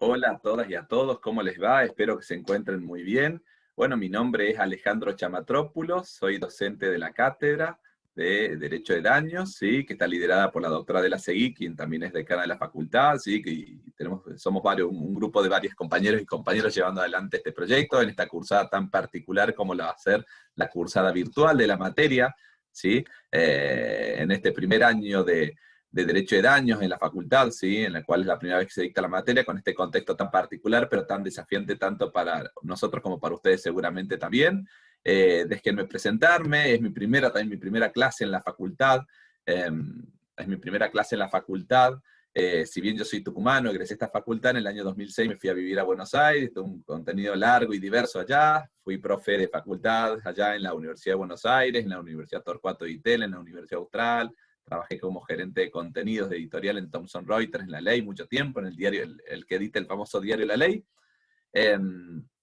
Hola a todas y a todos, ¿cómo les va? Espero que se encuentren muy bien. Bueno, mi nombre es Alejandro Chamatrópulos, soy docente de la cátedra de Derecho de Daños, ¿sí? Que está liderada por la doctora Adela Seguí, quien también es decana de la facultad, ¿sí? Somos varios, un grupo de varios compañeros y compañeras llevando adelante este proyecto en esta cursada tan particular como la va a ser la cursada virtual de la materia, ¿sí? En este primer año de Derecho de Daños en la facultad, ¿sí? En la cual es la primera vez que se dicta la materia, con este contexto tan particular, pero tan desafiante tanto para nosotros como para ustedes seguramente también. Déjenme presentarme, es también mi primera clase en la facultad, es mi primera clase en la facultad. Si bien yo soy tucumano, egresé esta facultad en el año 2006, me fui a vivir a Buenos Aires, tuve un contenido largo y diverso allá, fui profe de facultad allá en la Universidad de Buenos Aires, en la Universidad Torcuato Di Tella, en la Universidad Austral. Trabajé como gerente de contenidos de editorial en Thomson Reuters, en La Ley, mucho tiempo, en el diario, el que edita el famoso diario La Ley.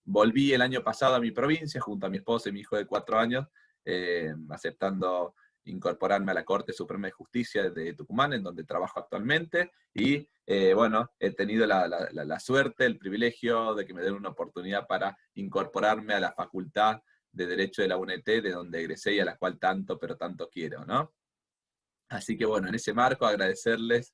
Volví el año pasado a mi provincia, junto a mi esposa y mi hijo de 4 años, aceptando incorporarme a la Corte Suprema de Justicia de Tucumán, en donde trabajo actualmente, y bueno, he tenido la suerte, el privilegio de que me den una oportunidad para incorporarme a la Facultad de Derecho de la UNT, de donde egresé y a la cual tanto, pero tanto quiero, ¿no? Así que bueno, en ese marco agradecerles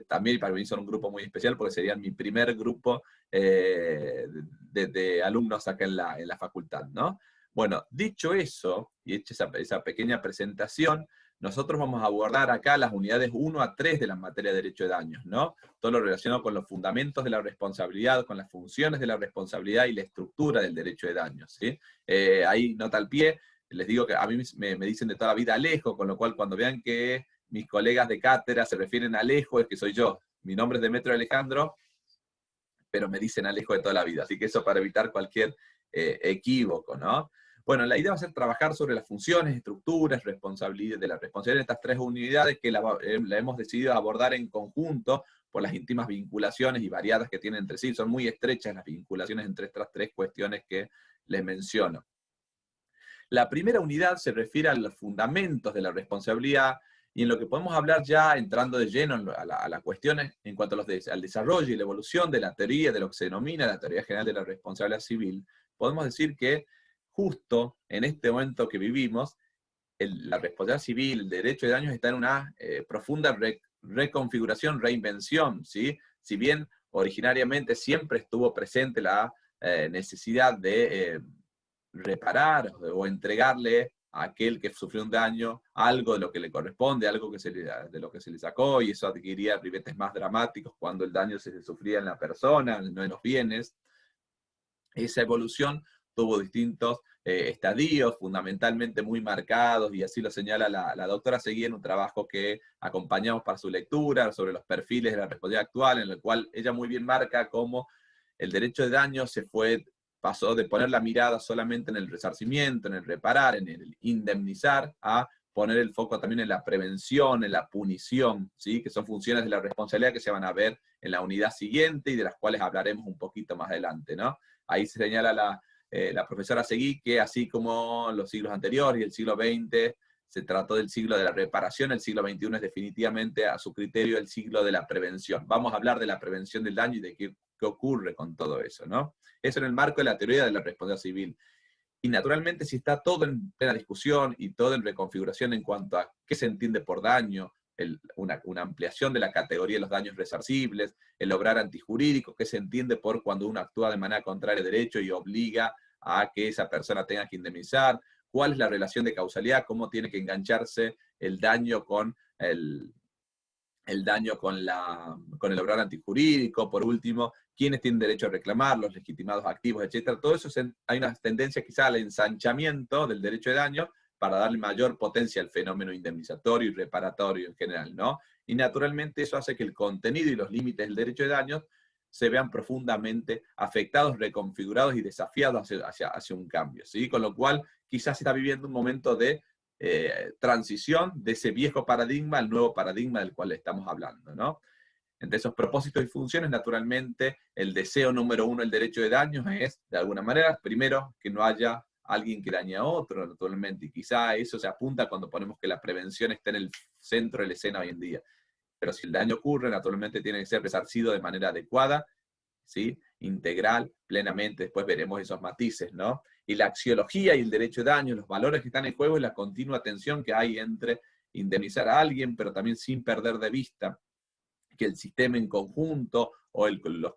también, para mí son un grupo muy especial porque serían mi primer grupo de alumnos acá en la facultad, ¿no? Bueno, dicho eso, y hecha esa pequeña presentación, nosotros vamos a abordar acá las unidades 1 a 3 de la materia de Derecho de Daños, ¿no? Todo lo relacionado con los fundamentos de la responsabilidad, con las funciones de la responsabilidad y la estructura del derecho de daños, ¿sí? Ahí nota al pie, les digo que a mí me dicen de toda la vida Alejo, con lo cual cuando vean que mis colegas de cátedra se refieren a Alejo, es que soy yo. Mi nombre es Demetrio Alejandro, pero me dicen Alejo de toda la vida. Así que eso para evitar cualquier equívoco, ¿no? Bueno, la idea va a ser trabajar sobre las funciones, estructuras, responsabilidad de la responsabilidad de estas 3 unidades que la hemos decidido abordar en conjunto por las íntimas vinculaciones y variadas que tienen entre sí. Son muy estrechas las vinculaciones entre estas 3 cuestiones que les menciono. La primera unidad se refiere a los fundamentos de la responsabilidad y en lo que podemos hablar ya entrando de lleno a las cuestiones en cuanto al desarrollo y la evolución de la teoría, de lo que se denomina la teoría general de la responsabilidad civil, podemos decir que justo en este momento que vivimos, la responsabilidad civil, el derecho de daños está en una profunda reconfiguración, reinvención, ¿sí? Si bien originariamente siempre estuvo presente la necesidad de reparar o entregarle a aquel que sufrió un daño algo de lo que le corresponde, algo de lo que se le sacó, y eso adquiría ribetes más dramáticos cuando el daño se sufría en la persona, no en los bienes. Esa evolución tuvo distintos estadios, fundamentalmente muy marcados, y así lo señala la doctora Seguí en un trabajo que acompañamos para su lectura, sobre los perfiles de la responsabilidad actual, en el cual ella muy bien marca cómo el derecho de daño pasó de poner la mirada solamente en el resarcimiento, en el reparar, en el indemnizar, a poner el foco también en la prevención, en la punición, ¿sí? Que son funciones de la responsabilidad que se van a ver en la unidad siguiente y de las cuales hablaremos un poquito más adelante, ¿no? Ahí se señala la profesora Seguí que así como los siglos anteriores y el siglo XX se trató del siglo de la reparación, el siglo XXI es definitivamente a su criterio el siglo de la prevención. Vamos a hablar de la prevención del daño y de qué ocurre con todo eso, ¿no? Eso en el marco de la teoría de la responsabilidad civil. Y naturalmente si está todo en plena discusión y todo en reconfiguración en cuanto a qué se entiende por daño, una ampliación de la categoría de los daños resarcibles, el obrar antijurídico, qué se entiende por cuando uno actúa de manera contraria al derecho y obliga a que esa persona tenga que indemnizar, cuál es la relación de causalidad, cómo tiene que engancharse el daño con el daño con el obrar antijurídico, por último, quiénes tienen derecho a reclamar, los legitimados activos, etc. Todo eso hay una tendencia quizá al ensanchamiento del derecho de daño para darle mayor potencia al fenómeno indemnizatorio y reparatorio en general, ¿no? Y naturalmente eso hace que el contenido y los límites del derecho de daños se vean profundamente afectados, reconfigurados y desafiados hacia un cambio, ¿sí? Con lo cual quizás se está viviendo un momento de transición de ese viejo paradigma al nuevo paradigma del cual estamos hablando, ¿no? Entre esos propósitos y funciones, naturalmente, el deseo número 1 del derecho de daños es, de alguna manera, primero, que no haya alguien que dañe a otro, naturalmente, y quizá eso se apunta cuando ponemos que la prevención está en el centro de la escena hoy en día. pero si el daño ocurre, naturalmente tiene que ser resarcido de manera adecuada, ¿sí? Integral, plenamente, después veremos esos matices, ¿no? Y la axiología y el derecho de daño, los valores que están en juego y la continua tensión que hay entre indemnizar a alguien, pero también sin perder de vista que el sistema en conjunto o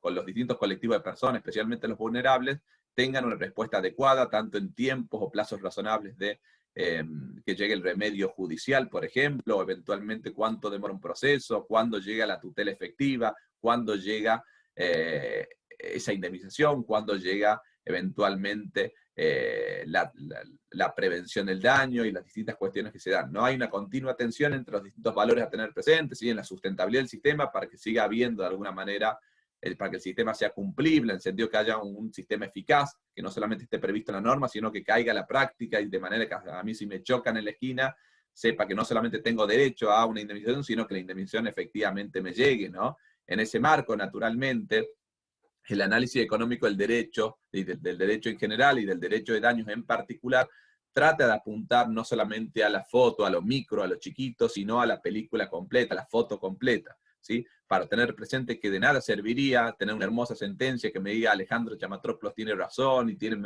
con los distintos colectivos de personas, especialmente los vulnerables, tengan una respuesta adecuada, tanto en tiempos o plazos razonables de que llegue el remedio judicial, por ejemplo, o eventualmente cuánto demora un proceso, cuándo llega la tutela efectiva, cuándo llega esa indemnización, cuándo llega eventualmente la prevención del daño y las distintas cuestiones que se dan. No hay una continua tensión entre los distintos valores a tener presentes, ¿sí? En la sustentabilidad del sistema para que siga habiendo de alguna manera, para que el sistema sea cumplible, en el sentido que haya un sistema eficaz, que no solamente esté previsto en la norma, sino que caiga a la práctica y de manera que a mí si me chocan en la esquina, sepa que no solamente tengo derecho a una indemnización, sino que la indemnización efectivamente me llegue, ¿no? En ese marco, naturalmente, el análisis económico del derecho, y del derecho en general y del derecho de daños en particular, trata de apuntar no solamente a la foto, a lo micro, a lo chiquito, sino a la película completa, a la foto completa, ¿sí? Para tener presente que de nada serviría tener una hermosa sentencia que me diga Alejandro Chamatropoulos tiene razón y tiene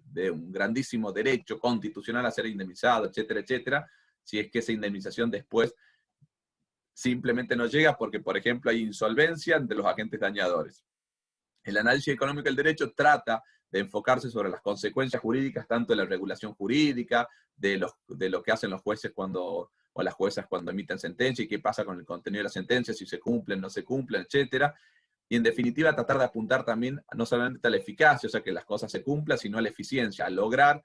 de un grandísimo derecho constitucional a ser indemnizado, etcétera, etcétera, si es que esa indemnización después simplemente no llega porque, por ejemplo, hay insolvencia de los agentes dañadores. El análisis económico del derecho trata de enfocarse sobre las consecuencias jurídicas, tanto de la regulación jurídica, de lo que hacen los jueces o las juezas cuando emiten sentencia, y qué pasa con el contenido de la sentencia, si se cumplen, no se cumplen, etc. Y en definitiva tratar de apuntar también no solamente a la eficacia, o sea, que las cosas se cumplan, sino a la eficiencia, a lograr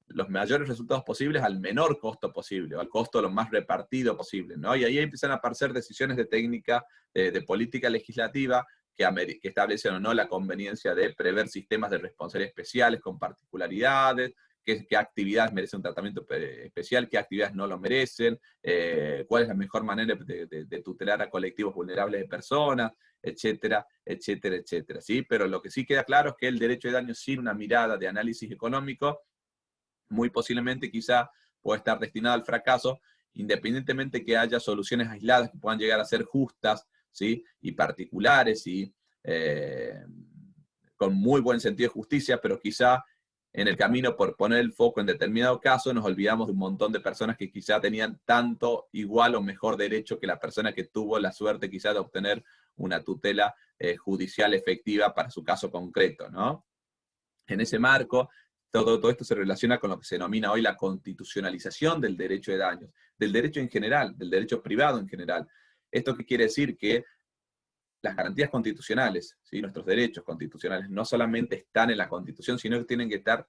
los mayores resultados posibles al menor costo posible, o al costo lo más repartido posible, ¿no? Y ahí empiezan a aparecer decisiones de técnica, de política legislativa, que establecen o no la conveniencia de prever sistemas de responsabilidad especiales con particularidades, qué actividades merecen un tratamiento especial, qué actividades no lo merecen, cuál es la mejor manera de tutelar a colectivos vulnerables de personas, etcétera, etcétera, etcétera, ¿sí? Pero lo que sí queda claro es que el derecho de daño sin una mirada de análisis económico muy posiblemente quizá puede estar destinado al fracaso, independientemente que haya soluciones aisladas que puedan llegar a ser justas, ¿sí? Y particulares y con muy buen sentido de justicia, pero quizá en el camino por poner el foco en determinado caso nos olvidamos de un montón de personas que quizá tenían tanto, igual o mejor derecho que la persona que tuvo la suerte quizá de obtener una tutela judicial efectiva para su caso concreto, ¿no? En ese marco, todo esto se relaciona con lo que se denomina hoy la constitucionalización del derecho de daños, del derecho en general, del derecho privado en general. ¿Esto qué quiere decir? Que las garantías constitucionales, ¿sí? Nuestros derechos constitucionales, no solamente están en la Constitución, sino que tienen que estar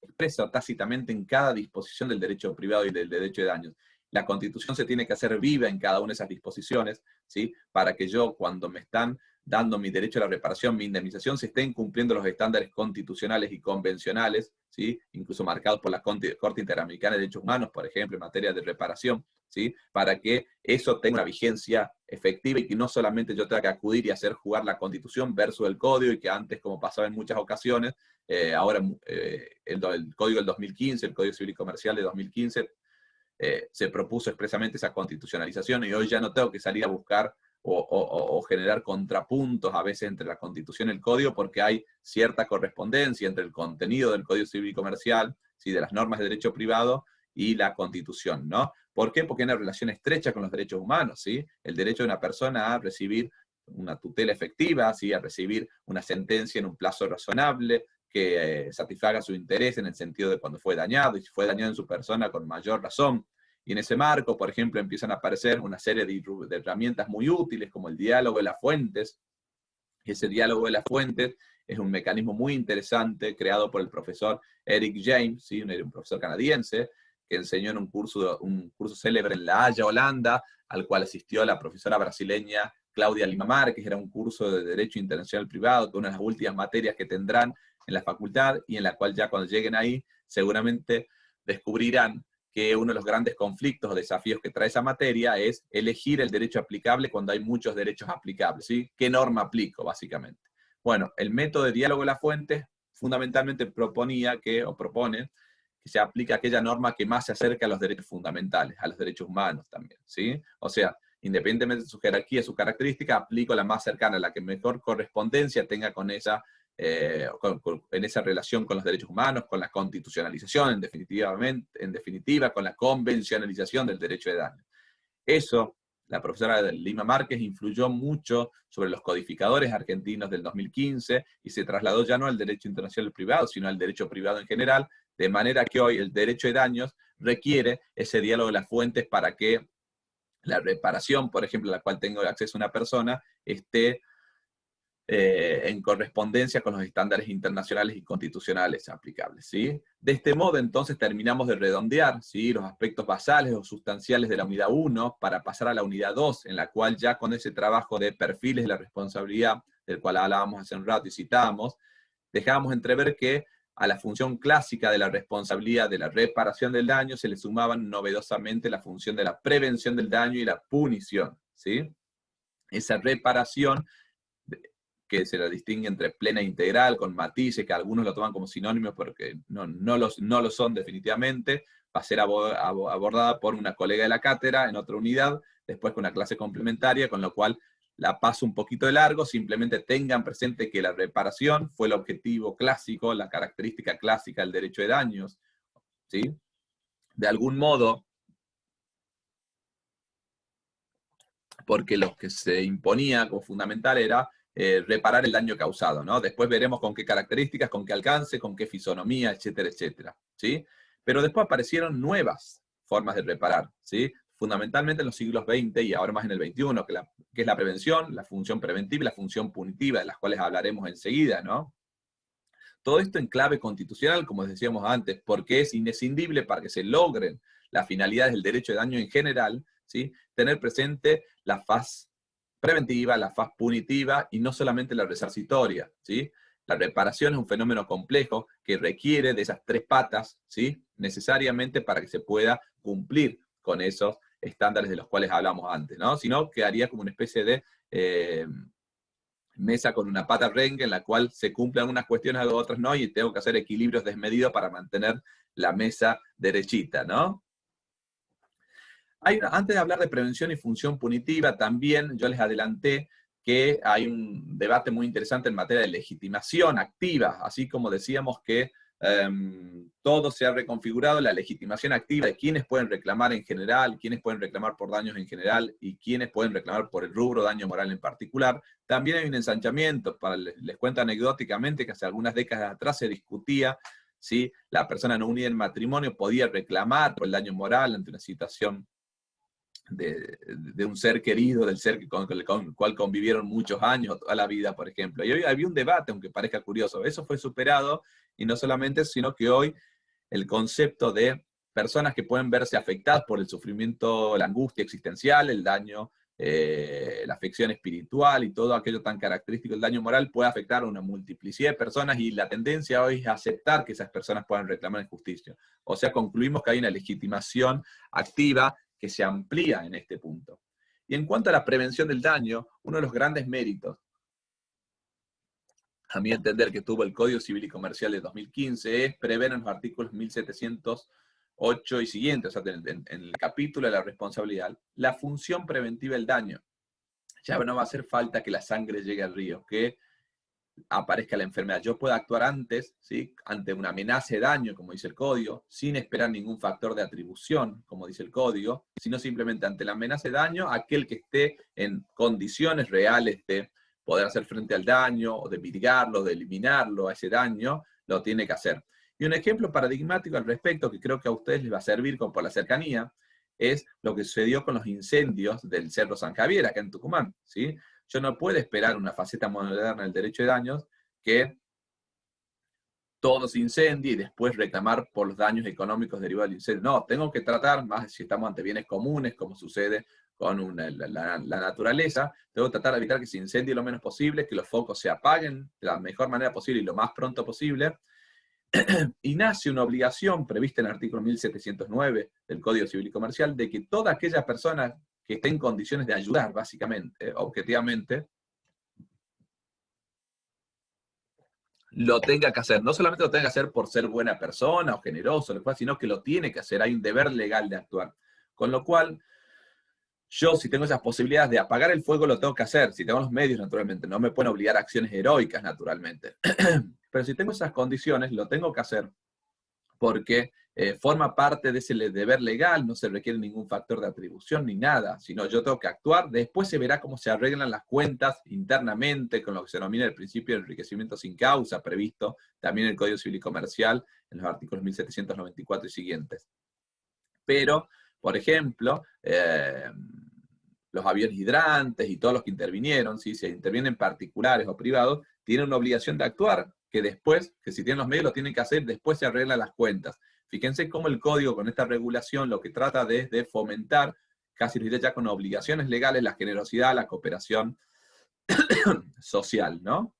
expresos tácitamente en cada disposición del derecho privado y del derecho de daños. La Constitución se tiene que hacer viva en cada una de esas disposiciones, ¿sí? Para que yo, cuando me están dando mi derecho a la reparación, mi indemnización, se estén cumpliendo los estándares constitucionales y convencionales, ¿sí? Incluso marcados por la Corte Interamericana de Derechos Humanos, por ejemplo, en materia de reparación, ¿sí? Para que eso tenga una vigencia efectiva y que no solamente yo tenga que acudir y hacer jugar la Constitución versus el Código, y que antes, como pasaba en muchas ocasiones, ahora el Código del 2015, el Código Civil y Comercial de 2015, se propuso expresamente esa constitucionalización, y hoy ya no tengo que salir a buscar o generar contrapuntos a veces entre la Constitución y el Código, porque hay cierta correspondencia entre el contenido del Código Civil y Comercial, ¿sí? De las normas de derecho privado y la Constitución, ¿no? ¿Por qué? Porque hay una relación estrecha con los derechos humanos, ¿sí? El derecho de una persona a recibir una tutela efectiva, ¿sí? A recibir una sentencia en un plazo razonable, que satisfaga su interés en el sentido de cuando fue dañado, y si fue dañado en su persona con mayor razón. Y en ese marco, por ejemplo, empiezan a aparecer una serie de herramientas muy útiles, como el diálogo de las fuentes. Ese diálogo de las fuentes es un mecanismo muy interesante creado por el profesor Eric James, ¿sí? Un profesor canadiense, que enseñó en un curso célebre en La Haya, Holanda, al cual asistió la profesora brasileña Claudia Lima Márquez. Era un curso de Derecho Internacional Privado, que es una de las últimas materias que tendrán en la facultad, y en la cual ya cuando lleguen ahí seguramente descubrirán que uno de los grandes conflictos o desafíos que trae esa materia es elegir el derecho aplicable cuando hay muchos derechos aplicables, ¿sí? ¿Qué norma aplico, básicamente? Bueno, el método de diálogo de las fuentes fundamentalmente propone que se aplique aquella norma que más se acerca a los derechos fundamentales, a los derechos humanos también, ¿sí? O sea, independientemente de su jerarquía, su característica, aplico la más cercana, la que mejor correspondencia tenga con esa, en esa relación con los derechos humanos, con la constitucionalización, en definitiva, con la convencionalización del derecho de daño. Eso, la profesora Lima Márquez influyó mucho sobre los codificadores argentinos del 2015 y se trasladó ya no al derecho internacional privado, sino al derecho privado en general, de manera que hoy el derecho de daños requiere ese diálogo de las fuentes para que la reparación, por ejemplo, a la cual tengo acceso una persona, esté en correspondencia con los estándares internacionales y constitucionales aplicables, ¿sí? De este modo, entonces, terminamos de redondear, ¿sí?, los aspectos basales o sustanciales de la unidad 1 para pasar a la unidad 2, en la cual ya con ese trabajo de perfiles de la responsabilidad, del cual hablábamos hace un rato y citábamos, dejábamos entrever que a la función clásica de la responsabilidad de la reparación del daño se le sumaban novedosamente la función de la prevención del daño y la punición, ¿sí? Esa reparación que se la distingue entre plena e integral, con matices, que algunos lo toman como sinónimos porque no lo son definitivamente, va a ser abordada por una colega de la cátedra en otra unidad, después con una clase complementaria, con lo cual la paso un poquito de largo, simplemente tengan presente que la reparación fue el objetivo clásico, la característica clásica del derecho de daños, ¿sí? De algún modo, porque lo que se imponía como fundamental era reparar el daño causado, ¿no? Después veremos con qué características, con qué alcance, con qué fisonomía, etcétera, etcétera, ¿sí? Pero después aparecieron nuevas formas de reparar, ¿sí? Fundamentalmente en los siglos XX y ahora más en el XXI, que es la prevención, la función preventiva y la función punitiva, de las cuales hablaremos enseguida, ¿no? Todo esto en clave constitucional, como decíamos antes, porque es inescindible para que se logren las finalidades del derecho de daño en general, ¿sí?, tener presente la faz preventiva, la faz punitiva y no solamente la resarcitoria, ¿sí? La reparación es un fenómeno complejo que requiere de esas tres patas, ¿sí?, necesariamente para que se pueda cumplir con esos estándares de los cuales hablamos antes, ¿no? Si no, quedaría como una especie de mesa con una pata rengue en la cual se cumplen algunas cuestiones, otras no, y tengo que hacer equilibrios desmedidos para mantener la mesa derechita, ¿no? Antes de hablar de prevención y función punitiva, también yo les adelanté que hay un debate muy interesante en materia de legitimación activa, así como decíamos que todo se ha reconfigurado, la legitimación activa de quiénes pueden reclamar en general, quiénes pueden reclamar por daños en general y quiénes pueden reclamar por el rubro daño moral en particular. También hay un ensanchamiento, les cuento anecdóticamente que hace algunas décadas atrás se discutía si la persona no unida en matrimonio podía reclamar por el daño moral ante una situación de un ser querido, del ser con el cual convivieron muchos años, toda la vida, por ejemplo. Y hoy había un debate, aunque parezca curioso. Eso fue superado, y no solamente, sino que hoy el concepto de personas que pueden verse afectadas por el sufrimiento, la angustia existencial, el daño, la afección espiritual y todo aquello tan característico del daño moral puede afectar a una multiplicidad de personas, y la tendencia hoy es aceptar que esas personas puedan reclamar en justicia. O sea, concluimos que hay una legitimación activa que se amplía en este punto. Y en cuanto a la prevención del daño, uno de los grandes méritos, a mi entender, que tuvo el Código Civil y Comercial de 2015 es prever en los artículos 1708 y siguientes, o sea, en el capítulo de la responsabilidad, la función preventiva del daño. Ya no va a hacer falta que la sangre llegue al río, que aparezca la enfermedad. Yo puedo actuar antes, ¿sí?, ante una amenaza de daño, como dice el código, sin esperar ningún factor de atribución, como dice el código, sino simplemente ante la amenaza de daño, aquel que esté en condiciones reales de poder hacer frente al daño, o de mitigarlo, de eliminarlo, a ese daño, lo tiene que hacer. Y un ejemplo paradigmático al respecto, que creo que a ustedes les va a servir por la cercanía, es lo que sucedió con los incendios del Cerro San Javier, acá en Tucumán, ¿sí? Yo no puedo esperar una faceta moderna del derecho de daños que todo se incendie y después reclamar por los daños económicos derivados del incendio. No, tengo que tratar, más si estamos ante bienes comunes, como sucede con la naturaleza, tengo que tratar de evitar que se incendie lo menos posible, que los focos se apaguen de la mejor manera posible y lo más pronto posible. Y nace una obligación prevista en el artículo 1709 del Código Civil y Comercial de que toda aquella persona que esté en condiciones de ayudar, básicamente, objetivamente, lo tenga que hacer. No solamente lo tenga que hacer por ser buena persona o generoso, sino que lo tiene que hacer. Hay un deber legal de actuar. Con lo cual, Yo, si tengo esas posibilidades de apagar el fuego, lo tengo que hacer. Si tengo los medios, naturalmente. No me pueden obligar a acciones heroicas, naturalmente. Pero si tengo esas condiciones, lo tengo que hacer porque forma parte de ese deber legal, no se requiere ningún factor de atribución ni nada, sino yo tengo que actuar. Después se verá cómo se arreglan las cuentas internamente con lo que se denomina el principio de enriquecimiento sin causa, previsto también en el Código Civil y Comercial, en los artículos 1794 y siguientes. Pero, por ejemplo, los aviones hidrantes y todos los que intervinieron, ¿sí? Si intervienen particulares o privados, tienen una obligación de actuar, que después, que si tienen los medios lo tienen que hacer, después se arreglan las cuentas. Fíjense cómo el código con esta regulación lo que trata es de fomentar, casi lo diré ya con obligaciones legales, la generosidad, la cooperación social, ¿no?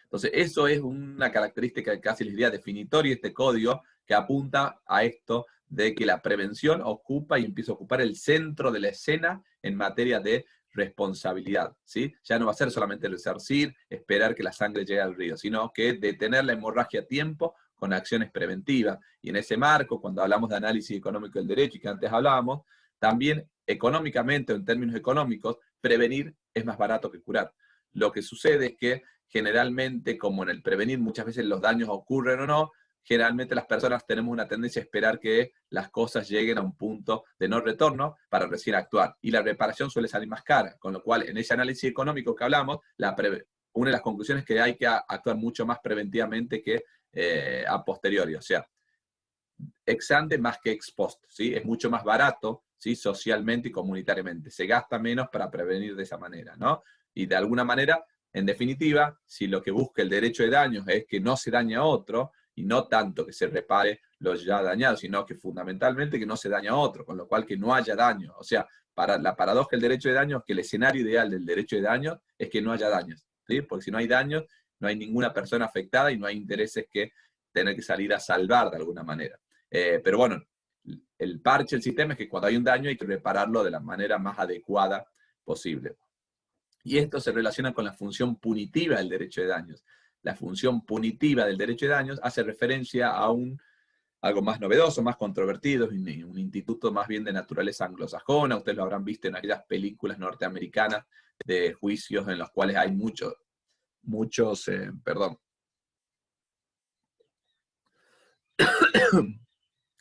Entonces, eso es una característica casi les diría definitoria de este código, que apunta a esto de que la prevención ocupa y empieza a ocupar el centro de la escena en materia de responsabilidad, ¿sí? Ya no va a ser solamente resarcir, esperar que la sangre llegue al río, sino que detener la hemorragia a tiempo con acciones preventivas. Y en ese marco, cuando hablamos de análisis económico del derecho y que antes hablábamos, también económicamente o en términos económicos, prevenir es más barato que curar. Lo que sucede es que generalmente, como en el prevenir muchas veces los daños ocurren o no, generalmente las personas tenemos una tendencia a esperar que las cosas lleguen a un punto de no retorno para recién actuar. Y la reparación suele salir más cara, con lo cual en ese análisis económico que hablamos, una de las conclusiones es que hay que actuar mucho más preventivamente que a posteriori. O sea, ex ante más que ex post, ¿sí? Es mucho más barato, ¿sí? Socialmente y comunitariamente. Se gasta menos para prevenir de esa manera, ¿no? Y de alguna manera, en definitiva, si lo que busca el derecho de daños es que no se dañe a otro, y no tanto que se repare los ya dañados, sino que fundamentalmente que no se dañe a otro, con lo cual que no haya daño. O sea, para la paradoja del derecho de daños es que el escenario ideal del derecho de daños es que no haya daños, ¿sí? Porque si no hay daños, no hay ninguna persona afectada y no hay intereses que tener que salir a salvar de alguna manera. Pero bueno, el parche del sistema es que cuando hay un daño hay que repararlo de la manera más adecuada posible. Y esto se relaciona con la función punitiva del derecho de daños. La función punitiva del derecho de daños hace referencia a algo más novedoso, más controvertido, un instituto más bien de naturaleza anglosajona. Ustedes lo habrán visto en aquellas películas norteamericanas de juicios en los cuales hay muchos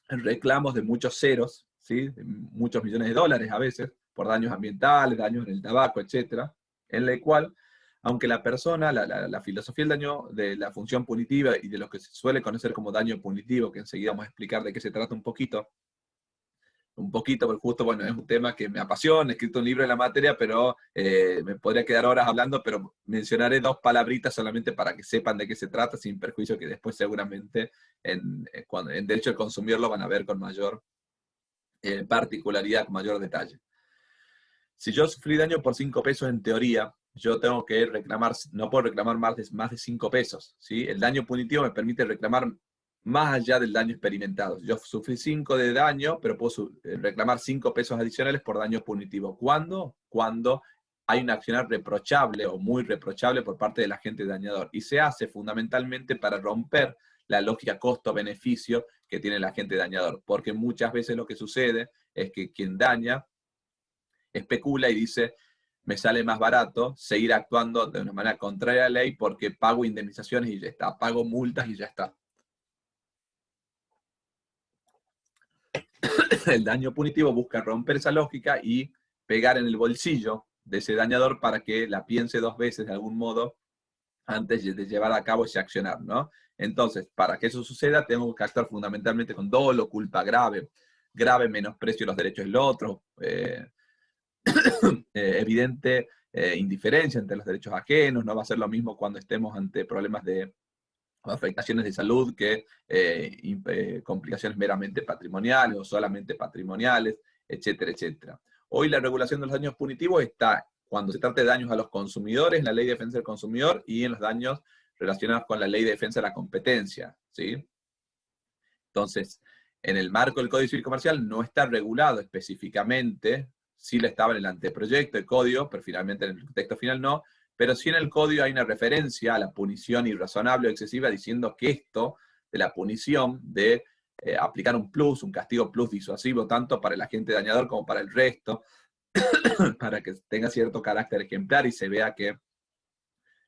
reclamos de muchos ceros, ¿sí? De muchos millones de dólares a veces, por daños ambientales, daños en el tabaco, etc. En el cual, aunque la persona, la filosofía del daño, de la función punitiva y de lo que se suele conocer como daño punitivo, que enseguida vamos a explicar de qué se trata un poquito, porque justo, bueno, es un tema que me apasiona, he escrito un libro en la materia, pero me podría quedar horas hablando, pero mencionaré dos palabritas solamente para que sepan de qué se trata, sin perjuicio que después seguramente en derecho al consumirlo van a ver con mayor particularidad, con mayor detalle. Si yo sufrí daño por 5 pesos en teoría, yo tengo que reclamar, no puedo reclamar más de 5 pesos, ¿sí? El daño punitivo me permite reclamar más allá del daño experimentado. Yo sufrí 5 de daño, pero puedo reclamar 5 pesos adicionales por daño punitivo. ¿Cuándo? Cuando hay un accionar reprochable o muy reprochable por parte del agente dañador. Y se hace fundamentalmente para romper la lógica costo-beneficio que tiene el agente dañador. Porque muchas veces lo que sucede es que quien daña especula y dice, me sale más barato seguir actuando de una manera contraria a la ley porque pago indemnizaciones y ya está, pago multas y ya está. El daño punitivo busca romper esa lógica y pegar en el bolsillo de ese dañador para que la piense 2 veces de algún modo antes de llevar a cabo ese accionar, ¿no? Entonces, para que eso suceda, tengo que actuar fundamentalmente con dolo, culpa grave, grave menosprecio de los derechos del otro, evidente indiferencia entre los derechos ajenos. No va a ser lo mismo cuando estemos ante problemas de afectaciones de salud que complicaciones meramente patrimoniales o solamente patrimoniales, etcétera, etcétera. Hoy la regulación de los daños punitivos está cuando se trata de daños a los consumidores, en la Ley de Defensa del Consumidor, y en los daños relacionados con la Ley de Defensa de la Competencia, ¿sí? Entonces, en el marco del Código Civil Comercial no está regulado específicamente, sí lo estaba en el anteproyecto de código, pero finalmente en el texto final no, pero sí en el código hay una referencia a la punición irrazonable o excesiva diciendo que esto de la punición de aplicar un castigo plus disuasivo, tanto para el agente dañador como para el resto, para que tenga cierto carácter ejemplar y se vea que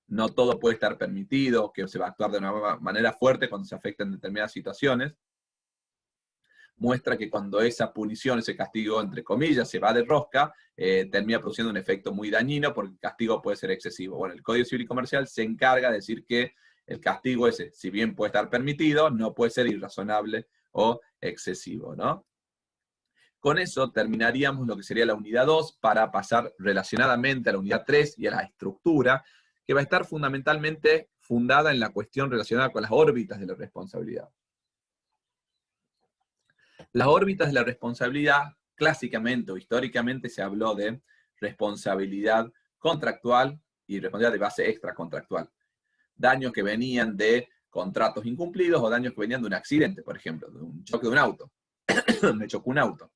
no todo puede estar permitido, que se va a actuar de una manera fuerte cuando se afectan determinadas situaciones, muestra que cuando esa punición, ese castigo, entre comillas, se va de rosca, termina produciendo un efecto muy dañino porque el castigo puede ser excesivo. Bueno, el Código Civil y Comercial se encarga de decir que el castigo ese, si bien puede estar permitido, no puede ser irrazonable o excesivo, ¿no? Con eso terminaríamos lo que sería la unidad 2 para pasar relacionadamente a la unidad 3 y a la estructura, que va a estar fundamentalmente fundada en la cuestión relacionada con las órbitas de la responsabilidad. Las órbitas de la responsabilidad, clásicamente o históricamente se habló de responsabilidad contractual y responsabilidad de base extracontractual. Daños que venían de contratos incumplidos o daños que venían de un accidente, por ejemplo, de un choque de un auto. Me chocó un auto.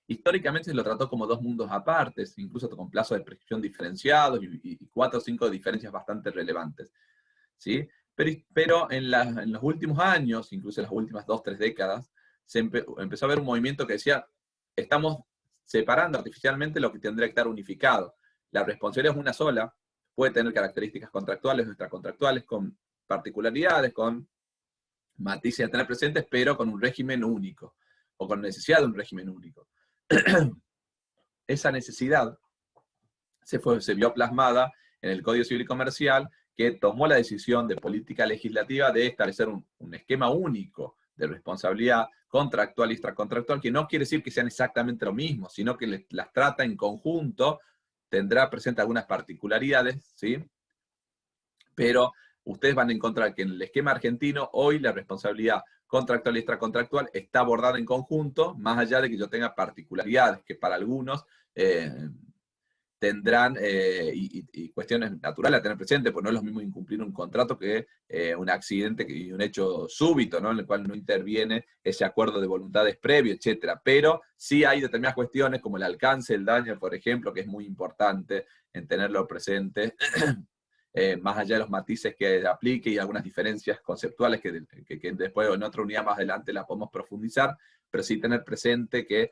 Históricamente se lo trató como dos mundos apartes, incluso con plazos de prescripción diferenciados y 4 o 5 diferencias bastante relevantes, ¿sí? Pero en los últimos años, incluso en las últimas 2 o 3 décadas, se empezó a ver un movimiento que decía, estamos separando artificialmente lo que tendría que estar unificado. La responsabilidad es una sola, puede tener características contractuales o extracontractuales, con particularidades, con matices a tener presentes, pero con un régimen único, o con necesidad de un régimen único. Esa necesidad se vio plasmada en el Código Civil y Comercial, que tomó la decisión de política legislativa de establecer un esquema único de responsabilidad contractual y extracontractual, que no quiere decir que sean exactamente lo mismo, sino que las trata en conjunto, tendrá presente algunas particularidades, ¿sí? Pero ustedes van a encontrar que en el esquema argentino, hoy la responsabilidad contractual y extracontractual está abordada en conjunto, más allá de que yo tenga particularidades que para algunos tendrán, y cuestiones naturales a tener presente, pues no es lo mismo incumplir un contrato que un accidente y un hecho súbito, ¿no? En el cual no interviene ese acuerdo de voluntades previo, etc. Pero sí hay determinadas cuestiones, como el alcance del daño, por ejemplo, que es muy importante en tenerlo presente, más allá de los matices que aplique y algunas diferencias conceptuales que después en otra unidad más adelante las podemos profundizar, pero sí tener presente que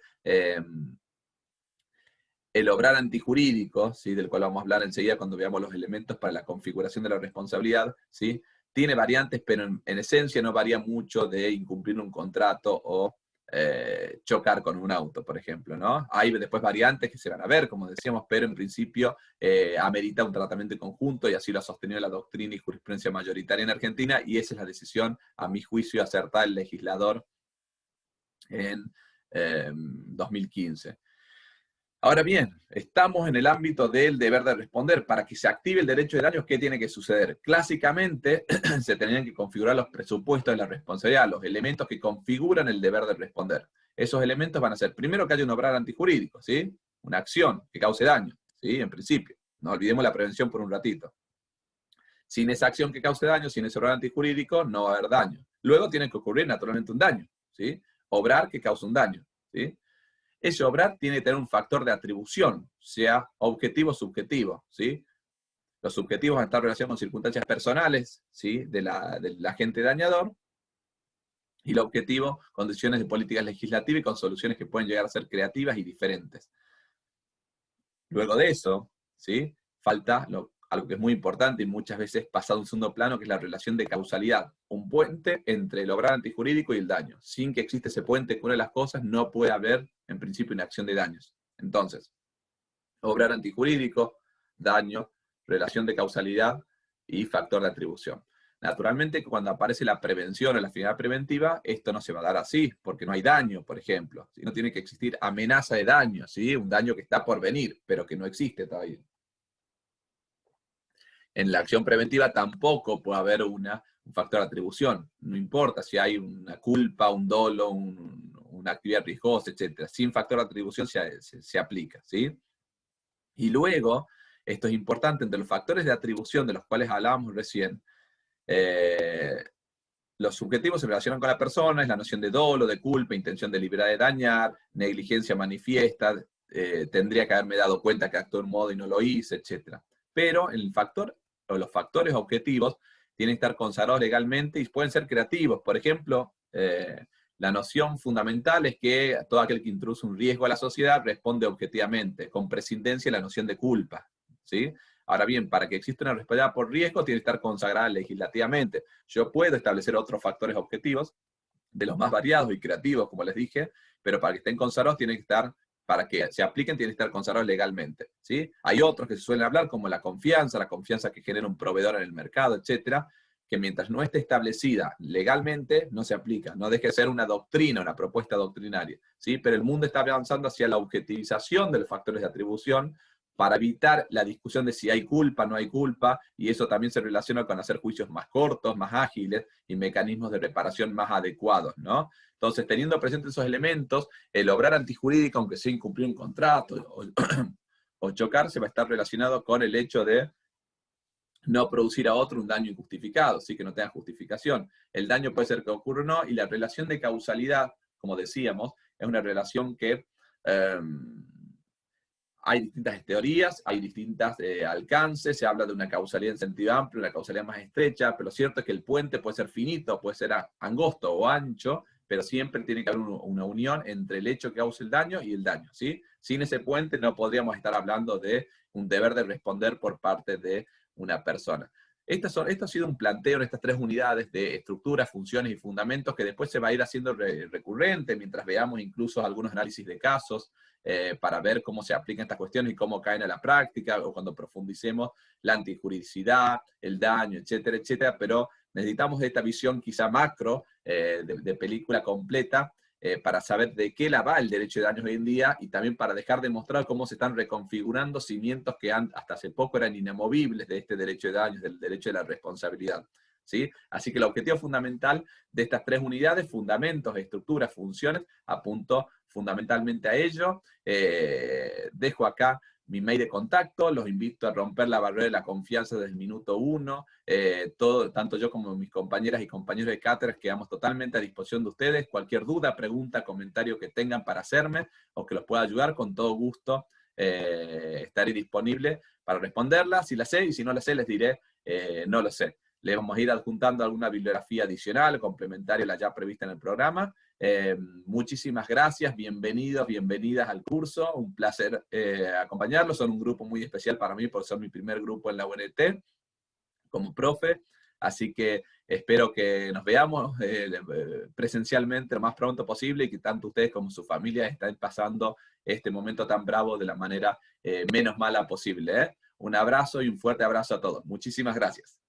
el obrar antijurídico, ¿sí? Del cual vamos a hablar enseguida cuando veamos los elementos para la configuración de la responsabilidad, ¿sí? Tiene variantes, pero en esencia no varía mucho de incumplir un contrato o chocar con un auto, por ejemplo, ¿no? Hay después variantes que se van a ver, como decíamos, pero en principio amerita un tratamiento en conjunto, y así lo ha sostenido la doctrina y jurisprudencia mayoritaria en Argentina, y esa es la decisión, a mi juicio, acertada el legislador en 2015. Ahora bien, estamos en el ámbito del deber de responder. Para que se active el derecho de daños, ¿qué tiene que suceder? Clásicamente, se tenían que configurar los presupuestos de la responsabilidad, los elementos que configuran el deber de responder. Esos elementos van a ser, primero, que haya un obrar antijurídico, ¿sí? Una acción que cause daño, ¿sí? En principio. No olvidemos la prevención por un ratito. Sin esa acción que cause daño, sin ese obrar antijurídico, no va a haber daño. Luego tiene que ocurrir naturalmente un daño, ¿sí? Obrar que cause un daño, ¿sí? Ese obrar tiene que tener un factor de atribución, sea objetivo o subjetivo, ¿sí? Los subjetivos van a estar relacionados con circunstancias personales, ¿sí? del agente dañador, y el objetivo, condiciones de políticas legislativas y con soluciones que pueden llegar a ser creativas y diferentes. Luego de eso, ¿sí? Falta algo que es muy importante y muchas veces pasado a un segundo plano, que es la relación de causalidad. Un puente entre el obrar antijurídico y el daño. Sin que exista ese puente que une las cosas, no puede haber, en principio, una acción de daños. Entonces, obrar antijurídico, daño, relación de causalidad y factor de atribución. Naturalmente, cuando aparece la prevención o la finalidad preventiva, esto no se va a dar así, porque no hay daño, por ejemplo. No tiene que existir amenaza de daño, ¿sí? Un daño que está por venir, pero que no existe todavía. En la acción preventiva tampoco puede haber un factor de atribución. No importa si hay una culpa, un dolo, una actividad riesgosa, etc. Sin factor de atribución se aplica, ¿sí? Y luego, esto es importante, entre los factores de atribución de los cuales hablábamos recién, los subjetivos se relacionan con la persona, es la noción de dolo, de culpa, intención deliberada de dañar, negligencia manifiesta, tendría que haberme dado cuenta que actué de un modo y no lo hice, etc. Pero el factor, o los factores objetivos, tienen que estar consagrados legalmente y pueden ser creativos. Por ejemplo, La noción fundamental es que todo aquel que introduce un riesgo a la sociedad responde objetivamente, con prescindencia la noción de culpa, ¿sí? Ahora bien, para que exista una responsabilidad por riesgo, tiene que estar consagrada legislativamente. Yo puedo establecer otros factores objetivos, de los más variados y creativos, como les dije, pero para que estén consagrados tienen que estar, para que se apliquen, tienen que estar consagrados legalmente, ¿sí? Hay otros que se suelen hablar, como la confianza que genera un proveedor en el mercado, etcétera, que mientras no esté establecida legalmente, no se aplica, no deje de ser una doctrina, una propuesta doctrinaria, ¿sí? Pero el mundo está avanzando hacia la objetivización de los factores de atribución, para evitar la discusión de si hay culpa o no hay culpa, y eso también se relaciona con hacer juicios más cortos, más ágiles, y mecanismos de reparación más adecuados, ¿no? Entonces, teniendo presentes esos elementos, el obrar antijurídico, aunque sea incumplir un contrato o chocarse, va a estar relacionado con el hecho de no producir a otro un daño injustificado, sí, que no tenga justificación. El daño puede ser que ocurra o no, y la relación de causalidad, como decíamos, es una relación que hay distintas teorías, hay distintos alcances, se habla de una causalidad en sentido amplio, una causalidad más estrecha, pero lo cierto es que el puente puede ser finito, puede ser angosto o ancho, pero siempre tiene que haber una unión entre el hecho que causa el daño y el daño, ¿sí? Sin ese puente no podríamos estar hablando de un deber de responder por parte de una persona. Esto ha sido un planteo en estas 3 unidades de estructuras, funciones y fundamentos que después se va a ir haciendo recurrente mientras veamos incluso algunos análisis de casos, para ver cómo se aplican estas cuestiones y cómo caen a la práctica, o cuando profundicemos la antijuridicidad, el daño, etcétera, etcétera, pero necesitamos esta visión quizá macro, de película completa, para saber de qué la va el derecho de daños hoy en día, y también para dejar de mostrar cómo se están reconfigurando cimientos que hasta hace poco eran inamovibles de este derecho de daños, del derecho de la responsabilidad, ¿sí? Así que el objetivo fundamental de estas 3 unidades, fundamentos, estructuras, funciones, apunto fundamentalmente a ello. Dejo acá mi mail de contacto, los invito a romper la barrera de la confianza desde el minuto 1, tanto yo como mis compañeras y compañeros de cátedra quedamos totalmente a disposición de ustedes. Cualquier duda, pregunta, comentario que tengan para hacerme, o que los pueda ayudar, con todo gusto estaré disponible para responderla. Si la sé, y si no la sé, les diré, no lo sé. Le vamos a ir adjuntando alguna bibliografía adicional, complementaria a la ya prevista en el programa. Muchísimas gracias, bienvenidos, bienvenidas al curso, un placer acompañarlos. Son un grupo muy especial para mí, porque son mi primer grupo en la UNT como profe, así que espero que nos veamos presencialmente lo más pronto posible, y que tanto ustedes como su familia estén pasando este momento tan bravo de la manera menos mala posible, ¿eh? Un abrazo y un fuerte abrazo a todos. Muchísimas gracias.